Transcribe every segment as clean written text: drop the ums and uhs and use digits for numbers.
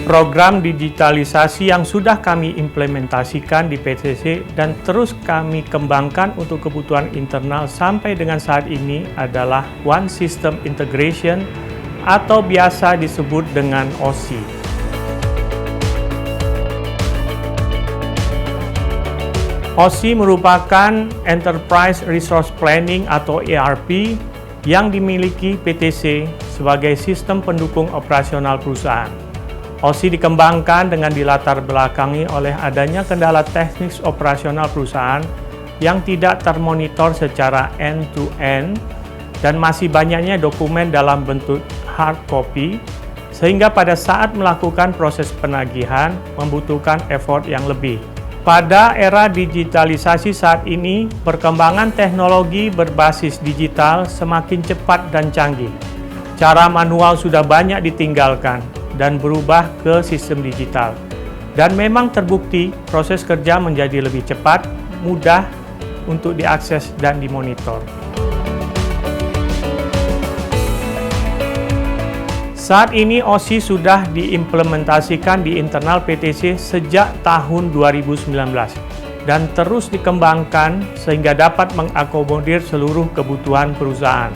Program digitalisasi yang sudah kami implementasikan di PTC dan terus kami kembangkan untuk kebutuhan internal sampai dengan saat ini adalah One System Integration atau biasa disebut dengan OSI. OSI merupakan Enterprise Resource Planning atau ERP yang dimiliki PTC sebagai sistem pendukung operasional perusahaan. OSI dikembangkan dengan dilatar belakangi oleh adanya kendala teknis operasional perusahaan yang tidak termonitor secara end-to-end dan masih banyaknya dokumen dalam bentuk hard copy, sehingga pada saat melakukan proses penagihan membutuhkan effort yang lebih. Pada era digitalisasi saat ini, perkembangan teknologi berbasis digital semakin cepat dan canggih. Cara manual sudah banyak ditinggalkan dan berubah ke sistem digital. Dan memang terbukti proses kerja menjadi lebih cepat, mudah untuk diakses dan dimonitor. Saat ini OSI sudah diimplementasikan di internal PTC sejak tahun 2019 dan terus dikembangkan sehingga dapat mengakomodir seluruh kebutuhan perusahaan.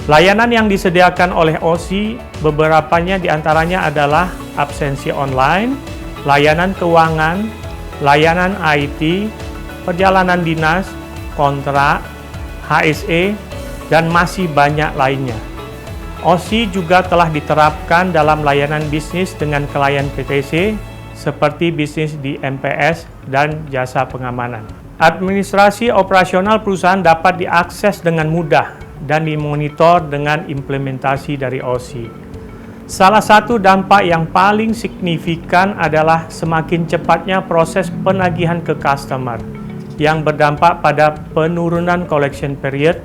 Layanan yang disediakan oleh OSI, beberapanya diantaranya adalah absensi online, layanan keuangan, layanan IT, perjalanan dinas, kontrak, HSE, dan masih banyak lainnya. OSI juga telah diterapkan dalam layanan bisnis dengan klien PTC, seperti bisnis di MPS dan jasa pengamanan. Administrasi operasional perusahaan dapat diakses dengan mudah dan dimonitor dengan implementasi dari OSI. Salah satu dampak yang paling signifikan adalah semakin cepatnya proses penagihan ke customer yang berdampak pada penurunan collection period,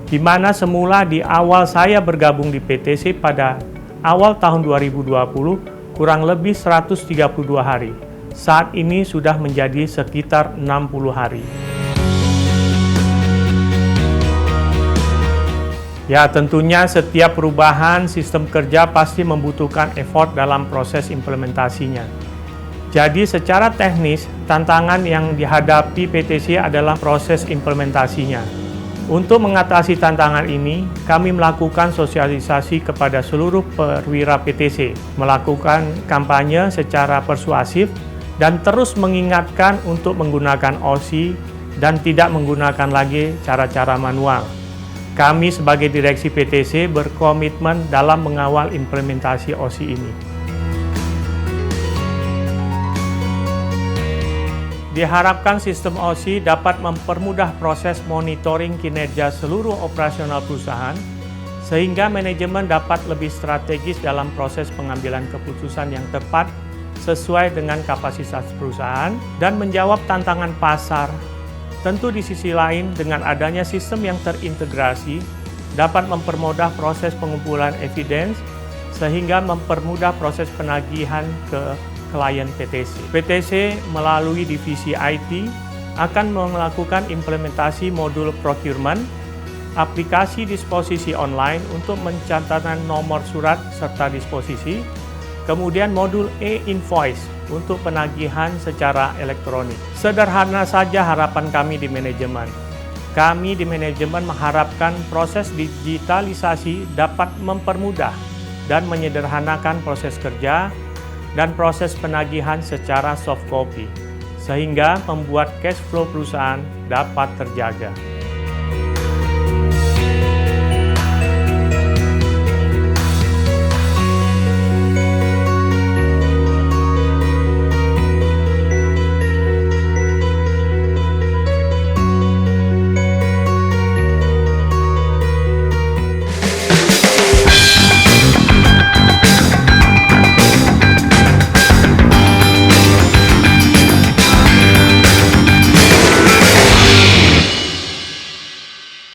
di mana semula di awal saya bergabung di PTC pada awal tahun 2020 kurang lebih 132 hari. Saat ini sudah menjadi sekitar 60 hari. Ya, tentunya setiap perubahan sistem kerja pasti membutuhkan effort dalam proses implementasinya. Jadi secara teknis, tantangan yang dihadapi PTC adalah proses implementasinya. Untuk mengatasi tantangan ini, kami melakukan sosialisasi kepada seluruh perwira PTC, melakukan kampanye secara persuasif, dan terus mengingatkan untuk menggunakan OSI dan tidak menggunakan lagi cara-cara manual. Kami sebagai direksi PTC berkomitmen dalam mengawal implementasi OSI ini. Diharapkan sistem OSI dapat mempermudah proses monitoring kinerja seluruh operasional perusahaan, sehingga manajemen dapat lebih strategis dalam proses pengambilan keputusan yang tepat sesuai dengan kapasitas perusahaan dan menjawab tantangan pasar. Tentu di sisi lain, dengan adanya sistem yang terintegrasi, dapat mempermudah proses pengumpulan evidence, sehingga mempermudah proses penagihan ke klien PTC. PTC melalui divisi IT akan melakukan implementasi modul procurement, aplikasi disposisi online untuk pencatatan nomor surat serta disposisi, kemudian modul e-invoice untuk penagihan secara elektronik. Sederhana saja harapan kami di manajemen. Kami di manajemen mengharapkan proses digitalisasi dapat mempermudah dan menyederhanakan proses kerja dan proses penagihan secara soft copy, sehingga membuat cash flow perusahaan dapat terjaga.